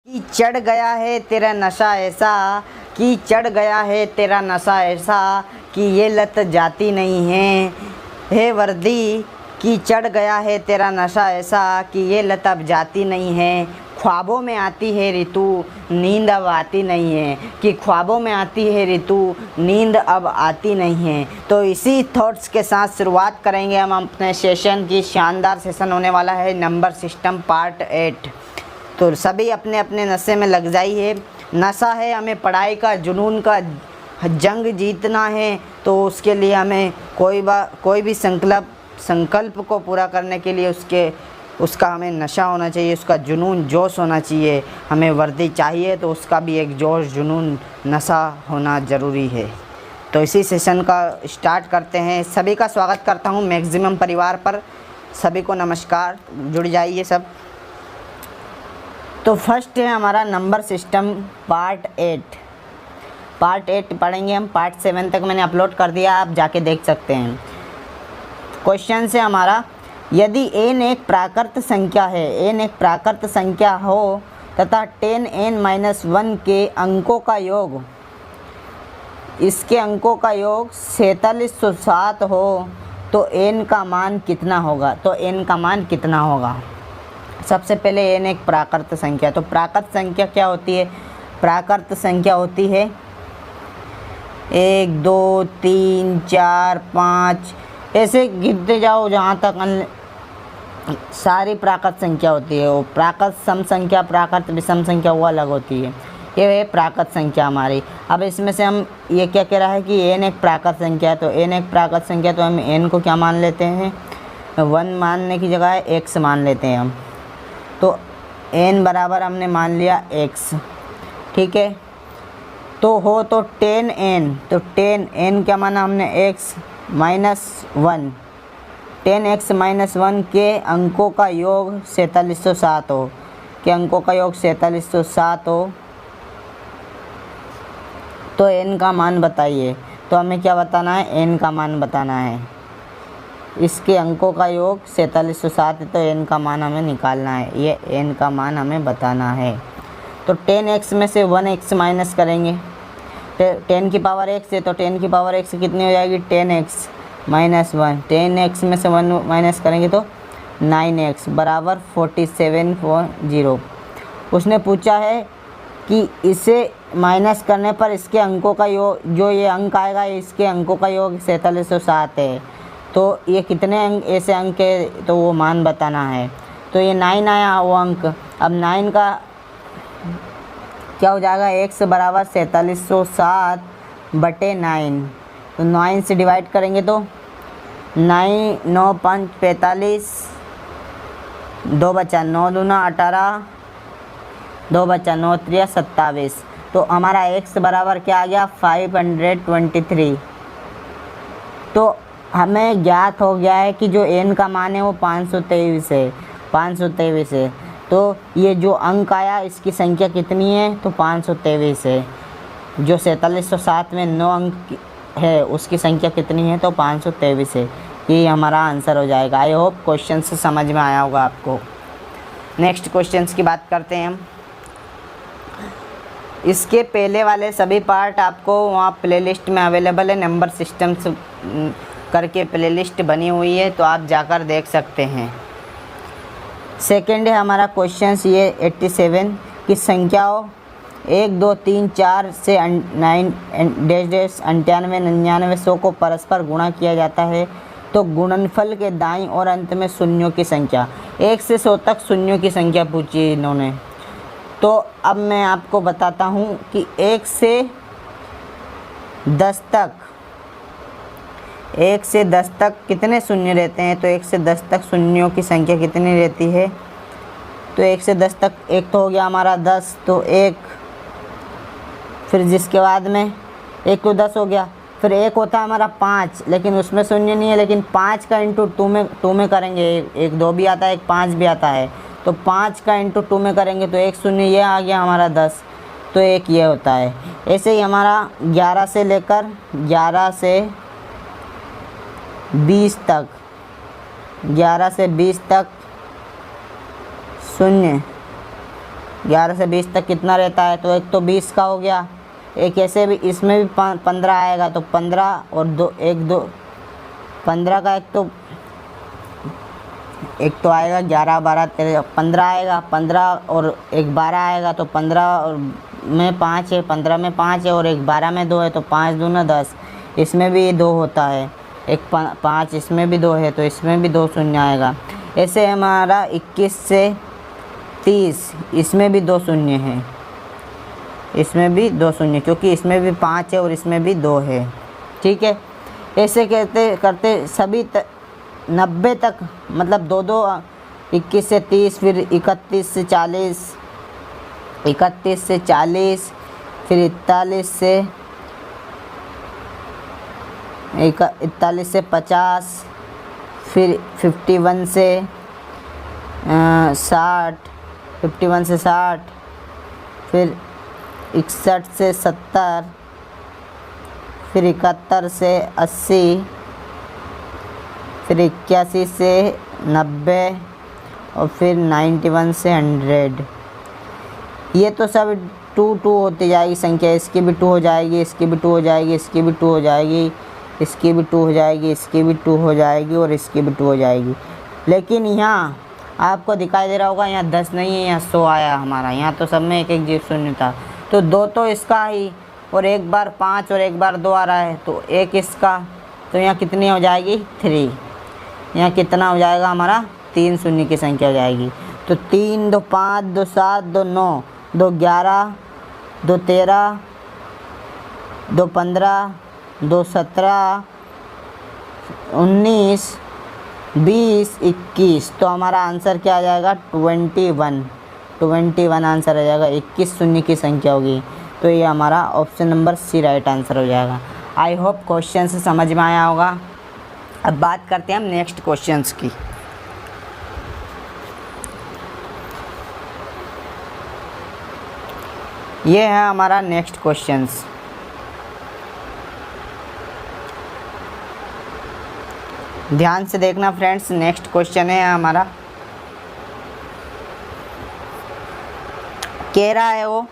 कि चढ़ गया है तेरा नशा ऐसा, कि चढ़ गया है तेरा नशा ऐसा, कि ये लत जाती नहीं है। हे वर्दी कि चढ़ गया है तेरा नशा ऐसा, कि ये लत अब जाती नहीं है। ख्वाबों में आती है ऋतु, नींद अब आती नहीं है। कि ख्वाबों में आती है ऋतु, नींद अब आती नहीं है। तो इसी थॉट्स के साथ शुरुआत करेंगे हम अपने सेशन की। शानदार सेशन होने वाला है नंबर सिस्टम पार्ट 8। तो सभी अपने अपने नशे में लग जाइए। नशा है हमें पढ़ाई का, जुनून का, जंग जीतना है। तो उसके लिए हमें कोई भी संकल्प को पूरा करने के लिए उसका हमें नशा होना चाहिए, उसका जुनून जोश होना चाहिए। हमें वर्दी चाहिए तो उसका भी एक जोश, जुनून, नशा होना ज़रूरी है। तो इसी सेशन का स्टार्ट करते हैं। सभी का स्वागत करता हूं मैक्सिमम परिवार पर। सभी को नमस्कार, जुड़ जाइए सब। तो फर्स्ट है हमारा नंबर सिस्टम पार्ट 8। पार्ट 8 पढ़ेंगे हम। पार्ट 7 तक मैंने अपलोड कर दिया, आप जाके देख सकते हैं। क्वेश्चन से हमारा, यदि n एक प्राकृत संख्या है, n एक प्राकृत संख्या हो तथा 10n-1 के अंकों का योग, इसके अंकों का योग 4707 हो तो n का मान कितना होगा? तो n का मान कितना होगा? सबसे पहले n एक प्राकृत संख्या। तो प्राकृत संख्या क्या होती है? प्राकृत संख्या होती है 1 2 3 4 5, ऐसे गिनते जाओ जहाँ तक सारी प्राकृत संख्या होती है। वो प्राकृत सम संख्या, प्राकृत विषम संख्या वो अलग होती है। ये है प्राकृत संख्या हमारी। अब इसमें से हम ये क्या कह रहा है कि n एक प्राकृत संख्या है। तो n एक प्राकृत संख्या, तो हम n को क्या मान लेते हैं? 1 मानने की जगह x मान लेते हैं हम। तो n बराबर हमने मान लिया x, ठीक है। तो हो तो 10n, तो 10n क्या माना हमने? x - 1। 10x - 1 के अंकों का योग 4707 हो, के अंकों का योग 4707 हो तो n का मान बताइए। तो हमें क्या बताना है? n का मान बताना है। इसके अंकों का योग 4707 है तो n का मान हमें निकालना है। ये n का मान हमें बताना है। तो 10x में से 1x माइनस करेंगे। 10 की पावर x है तो 10 की पावर x कितनी हो जाएगी? 10x - 1। 10x में से 1 माइनस करेंगे तो 9x बराबर 4740। उसने पूछा है कि इसे माइनस करने पर इसके अंकों का योग, जो ये अंक आएगा इसके अंकों का योग 4707 है। तो ये कितने अंक ऐसे अंक है तो वो मान बताना है। तो ये 9 आया वो अंक। अब 9 का क्या हो जाएगा? x बराबर 4707 बटे 9। तो 9 से डिवाइड करेंगे तो 9 9 5 45, 2 बचा 9 दूना 18, 2 बचा 9 3 27। तो हमारा x बराबर क्या आ गया? 523। तो हमें ज्ञात हो गया है कि जो n का मान है वो 523 है। 523 है। तो ये जो अंक आया इसकी संख्या कितनी है? तो 523 है। जो 4707 में 9 अंक है उसकी संख्या कितनी है? तो 523 है। ये हमारा आंसर हो जाएगा। आई होप क्वेश्चन से समझ में आया होगा आपको। नेक्स्ट क्वेश्चंस की बात करते हैं हम। इसके पहले वाले सभी पार्ट आपको वहाँ प्लेलिस्ट में अवेलेबल है। नंबर सिस्टम्स करके प्लेलिस्ट बनी हुई है, तो आप जाकर देख सकते हैं। सेकेंड है हमारा क्वेश्चंस ये 87 की संख्याओं 1 2 3 4 से 9 -, 98 99 100 को परस्पर गुणा किया जाता है तो गुणनफल के दाईं और अंत में शून्यों की संख्या। 1 से 100 तक शून्यों की संख्या पूछी इन्होंने। तो अब मैं आपको बताता हूँ कि 1 से 10 तक, 1 से 10 तक कितने शून्य रहते हैं? तो 1 से 10 तक शून्यों की संख्या कितनी रहती है? तो 1 से 10 तक, एक तो हो गया हमारा 10, तो 1, फिर जिसके बाद में 1 तो 10 हो गया, फिर 1 होता है हमारा 5, लेकिन उसमें शून्य नहीं है। लेकिन 5 का इंटू 2 में करेंगे, 1 2 भी आता है, 1 5 भी आता है। तो 5 का इंटू 2 में करेंगे तो 1 शून्य ये आ गया हमारा 10, तो 1 ये होता है। ऐसे ही हमारा 11 से लेकर 11 से 20 तक, 11 से 20 तक शून्य 11 से 20 तक कितना रहता है, तो एक तो 20 का हो गया, एक ऐसे भी इसमें भी 15 आएगा, तो 15 और 2 1 2 15 का एक तो आएगा 11 12 13 15 आएगा, 15 और एक 12 आएगा, तो 15 और में 5 है, 15 में 5 है और एक 12 में 2 है, तो 5 दूना 10, इसमें भी 2 होता है, एक 5 इसमें भी 2 है, तो इसमें भी 2 शून्य आएगा। ऐसे हमारा 21 से 30, इसमें भी 2 शून्य हैं, इसमें भी 2 शून्य, क्योंकि इसमें भी 5 है और इसमें भी 2 है। ठीक है, ऐसे करते करते सभी 90 तक, मतलब 2 21 से 30, फिर 31 से 40, 31 से 40, फिर 41 से 50, फिर 51 से 60, 51 से 60, फिर 61 से 70, फिर 71 से 80, फिर 81 से 90 और फिर 91 से 100। ये तो सब 2 2 होती जाएगी संख्या, इसकी भी 2 हो जाएगी, इसकी भी 2 हो जाएगी, इसकी भी 2 हो जाएगी, इसकी भी 2 हो जाएगी, इसकी भी 2 हो जाएगी और इसकी भी 2 हो जाएगी। लेकिन यहाँ आपको दिखाई दे रहा होगा, यहाँ 10 नहीं है, यहाँ 100 आया हमारा, यहाँ तो सब में एक एक जीरो शून्य था, तो 2 तो इसका ही, और एक बार 5 और एक बार 2 आ रहा है, तो एक इसका, तो यहाँ कितनी हो जाएगी 3, यहाँ कितना हो जाएगा हमारा 3 शून्य की संख्या हो जाएगी। तो 3 2 5 2 7 2 9 2 11 2 13 2 15 2 17 19 20 21, तो हमारा आंसर क्या आ जाएगा 21 आंसर आ जाएगा, 21 शून्य की संख्या होगी। तो ये हमारा option number C right answer हो जाएगा। आई होप क्वेश्चन से समझ में आया होगा। अब बात करते हैं हम नेक्स्ट क्वेश्चंस की। ये है हमारा नेक्स्ट क्वेश्चंस। ध्यान से देखना फ्रेंड्स, नेक्स्ट क्वेश्चन है हमारा, कह रहा है वो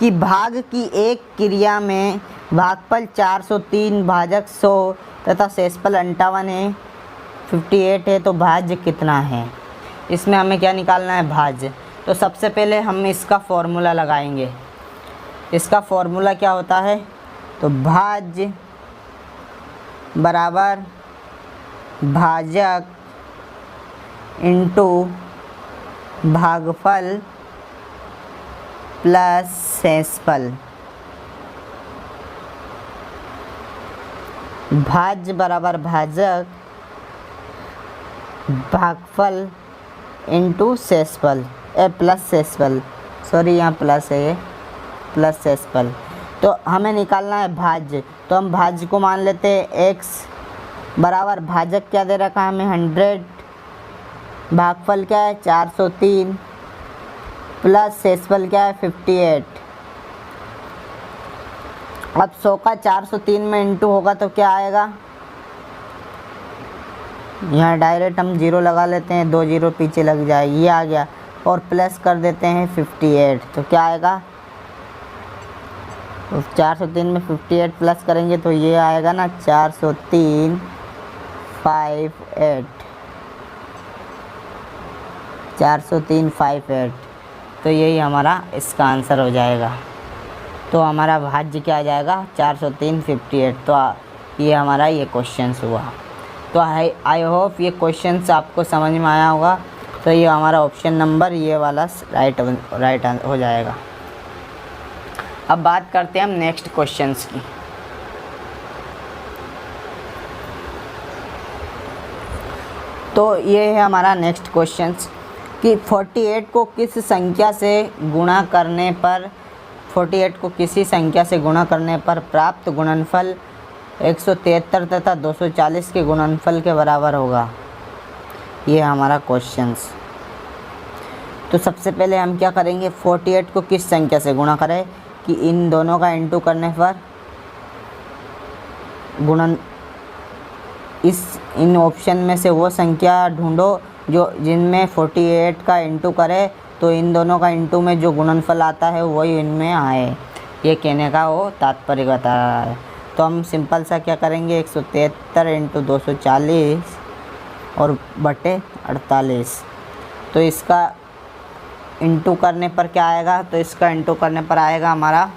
कि भाग की एक क्रिया में भागफल 403 भाजक 100 तथा शेषफल 58 है, 58 है, तो भाज्य कितना है। इसमें हमें क्या निकालना है, भाज्य। तो सबसे पहले हम इसका फॉर्मूला लगाएंगे। इसका फॉर्मूला क्या होता है, तो भाज्य बराबर भाजक इंटू भागफल प्लस शेषफल। भाज्य बराबर भाजक भागफल इंटू शेषफल प्लस शेषफल, सॉरी यहाँ प्लस है, ये प्लस शेषफल। तो हमें निकालना है भाज्य, तो हम भाज्य को मान लेते हैं x बराबर भाजक क्या दे रखा है हमें 100, भागफल क्या है 403 प्लस शेषफल क्या है 58। अब 100 का 403 में इंटू होगा तो क्या आएगा, यहाँ डायरेक्ट हम 0 लगा लेते हैं, 2 0 पीछे लग जाएगी, ये आ गया, और प्लस कर देते हैं 58, तो क्या आएगा 403 में 58 प्लस करेंगे तो ये आएगा ना 403 58, 403 58, तो यही हमारा इसका आंसर हो जाएगा। तो हमारा भाज्य क्या आ जाएगा 403 58। तो ये हमारा ये क्वेश्चंस हुआ। तो आई होप ये क्वेश्चंस आपको समझ में आया होगा। तो ये हमारा ऑप्शन नंबर ये वाला राइट हो जाएगा। अब बात करते हैं हम नेक्स्ट क्वेश्चंस की। तो ये है हमारा नेक्स्ट क्वेश्चंस कि 48 को किस संख्या से गुणा करने पर 48 को किसी संख्या से गुणा करने पर प्राप्त गुणनफल 173 तथा 240 के गुणनफल के बराबर होगा। ये हमारा क्वेश्चंस। तो सबसे पहले हम क्या करेंगे, 48 को किस संख्या से गुणा करें कि इन दोनों का इंटू करने पर गुणन इन ऑप्शन में से वो संख्या ढूंढो जो जिनमें 48 का इंटू करे तो इन दोनों का इनटू में जो गुणनफल आता है वही इनमें आए, ये कहने का वो तात्पर्य बता रहा है। तो हम सिंपल सा क्या करेंगे, 173 इंटू 240 और बटे 48। तो इसका इंटू करने पर क्या आएगा, तो इसका इंटू करने पर आएगा हमारा,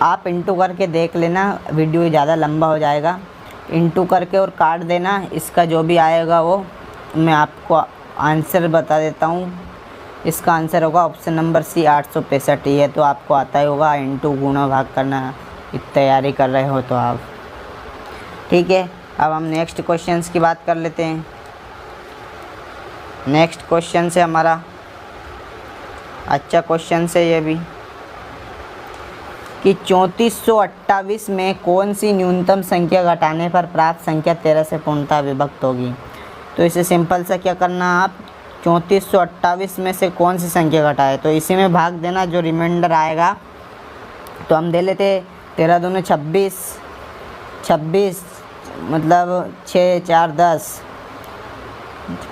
आप इंटू करके देख लेना, वीडियो ज़्यादा लंबा हो जाएगा। इंटू करके और काट देना, इसका जो भी आएगा वो मैं आपको आंसर बता देता हूँ। इसका आंसर होगा ऑप्शन नंबर सी 865। ये तो आपको आता ही होगा, इंटू गुणा भाग करना तैयारी कर रहे हो तो आप। ठीक है, अब हम नेक्स्ट क्वेश्चंस की बात कर लेते हैं। नेक्स्ट क्वेश्चन से हमारा अच्छा क्वेश्चन है ये भी, कि 3428 में कौन सी न्यूनतम संख्या घटाने पर प्राप्त संख्या 13 से पूर्णतः विभक्त होगी। तो इसे सिंपल सा क्या करना, आप 3428 में से कौन सी संख्या घटाए तो इसी में भाग देना, जो रिमाइंडर आएगा। तो हम दे लेते 13 दूनी 26, 26 मतलब 6 4 10,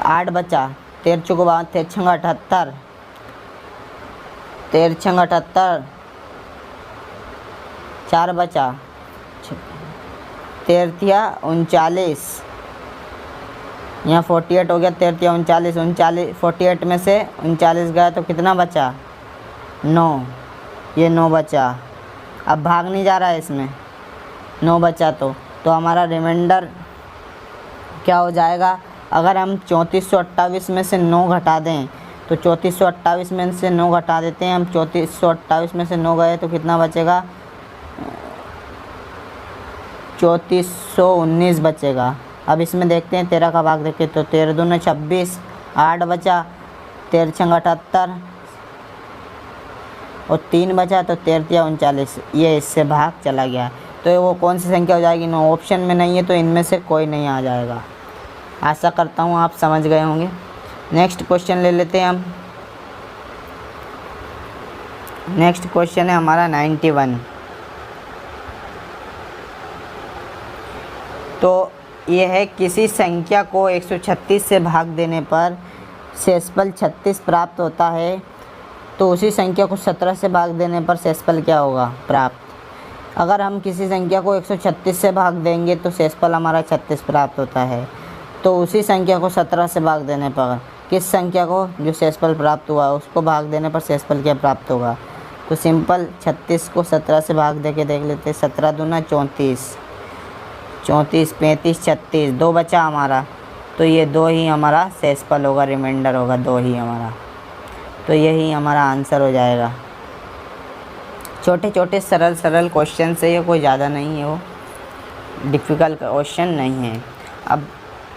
8 बचा, 13 चौको 13 छंगा 78, 13 छंगा 78, 4 बचा, 13 तिया 39, यहाँ 48 हो गया, 13 तिया 39, 48 में से 39 गया तो कितना बचा, 9, ये 9 बचा। अब भाग नहीं जा रहा है इसमें, 9 बचा तो हमारा रिमाइंडर क्या हो जाएगा, अगर हम 3428 में से 9 घटा दें तो 3428 में से 9 घटा देते हैं हम, 3428 में से 9 गए तो कितना बचेगा, 3419 बचेगा। अब इसमें देखते हैं 13 का भाग देखें तो 13 दूनी 26, 8 बचा, 13 छंगा 78 और 3 बचा तो 13 तिया 39, ये इससे भाग चला गया। तो वो कौन सी संख्या हो जाएगी, नो ऑप्शन में नहीं है तो इनमें से कोई नहीं आ जाएगा। आशा करता हूँ आप समझ गए होंगे। नेक्स्ट क्वेश्चन ले लेते हैं हम। नेक्स्ट क्वेश्चन है हमारा 91। तो ये है, किसी संख्या को 136 से भाग देने पर शेषफल 36 प्राप्त होता है, तो उसी संख्या को 17 से भाग देने पर शेषफल क्या होगा प्राप्त। अगर हम किसी संख्या को 136 से भाग देंगे तो शेषफल हमारा 36 प्राप्त होता है, तो उसी संख्या को 17 से भाग देने पर किस संख्या को जो शेषफल प्राप्त हुआ उसको भाग देने पर शेषफल क्या प्राप्त होगा। तो सिंपल 36 को 17 से भाग दे के देख लेते हैं। 17 दूना 34, 34 35 36, 2 बचा हमारा, तो ये 2 ही हमारा शेषफल होगा, रिमाइंडर होगा 2 ही हमारा। तो यही हमारा आंसर हो जाएगा। छोटे छोटे सरल सरल क्वेश्चन से, ये कोई ज़्यादा नहीं है, वो डिफ़िकल्ट क्वेश्चन नहीं है। अब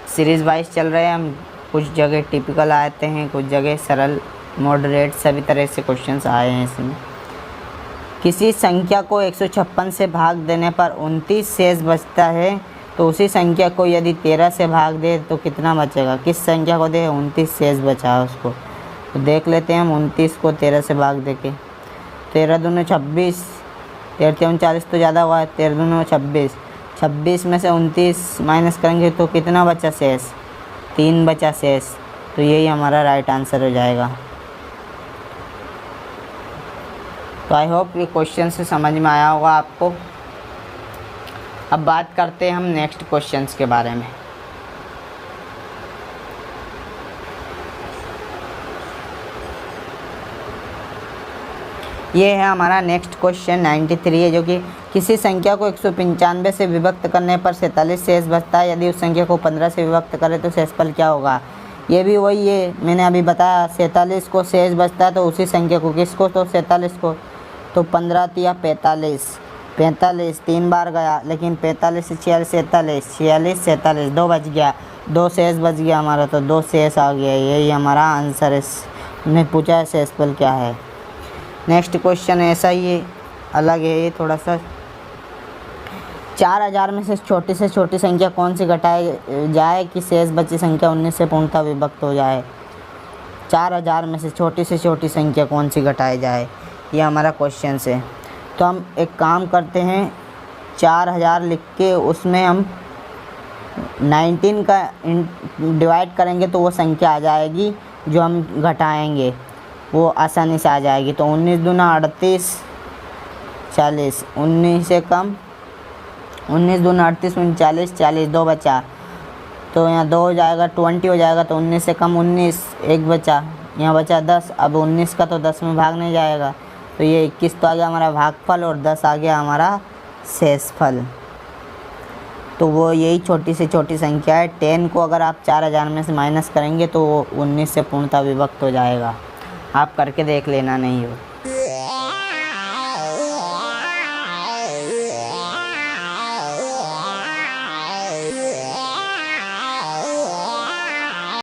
सीरीज़ वाइज चल रहे हैं हम, कुछ जगह टिपिकल आते हैं, कुछ जगह सरल मॉडरेट, सभी तरह से क्वेश्चंस आए हैं इसमें। किसी संख्या को 156 से भाग देने पर 29 शेष बचता है, तो उसी संख्या को यदि 13 से भाग दे तो कितना बचेगा। किस संख्या को दे, 29 शेष बचा है उसको। तो देख लेते हैं हम 29 को 13 से भाग दे के। 13 दूनी 26, 13 39 तो ज़्यादा हुआ है, 13 दूनी 26, 26 में से 29 माइनस करेंगे तो कितना बचा शेष, 3 बचा शेष। तो यही हमारा राइट आंसर हो जाएगा। तो आई होप ये क्वेश्चन से समझ में आया होगा आपको। अब बात करते हैं हम नेक्स्ट क्वेश्चंस के बारे में। ये है हमारा नेक्स्ट क्वेश्चन 93 है, जो कि किसी संख्या को 195 से विभक्त करने पर 47 शेष बचता है, यदि उस संख्या को 15 से विभक्त करें तो शेषफल क्या होगा। ये भी वही है, मैंने अभी बताया 47 को शेष बचता है, तो उसी संख्या को किसको, तो 47 को। तो 15 तिया 45, 45 3 बार गया, लेकिन 45 से 46 47, 46 47, 2 बच गया, 2 शेष बच गया हमारा, तो 2 शेष आ गया। यही हमारा आंसर है। उन्हें पूछा है शेषफल क्या है। नेक्स्ट क्वेश्चन ऐसा ही है, अलग है ये थोड़ा सा। 4000 में से छोटी संख्या कौन सी घटाई जाए कि शेष बची संख्या 19 से पूर्णतः विभक्त हो जाए। 4000 में से छोटी संख्या कौन सी घटाई जाए, ये हमारा क्वेश्चन है। तो हम एक काम करते हैं, 4000 लिख के उसमें हम 19 का डिवाइड करेंगे तो वो संख्या आ जाएगी जो हम घटाएंगे, वो आसानी से आ जाएगी। तो 19 दूना 38 40, 19 से कम 19 दूना 38 39 40, 2 बचा, तो यहाँ 2 हो जाएगा, 20 हो जाएगा। तो 19 से कम 19, 1 बचा, यहाँ बचा 10। अब 19 का तो 10 में भाग नहीं जाएगा, तो ये 21 तो आ गया हमारा भागफल और 10 आ गया हमारा शेषफल। तो वो यही छोटी से छोटी संख्या है। 10 को अगर आप 4000 में से माइनस करेंगे तो वो 19 से पूर्णतः विभक्त हो जाएगा। आप करके देख लेना नहीं हो।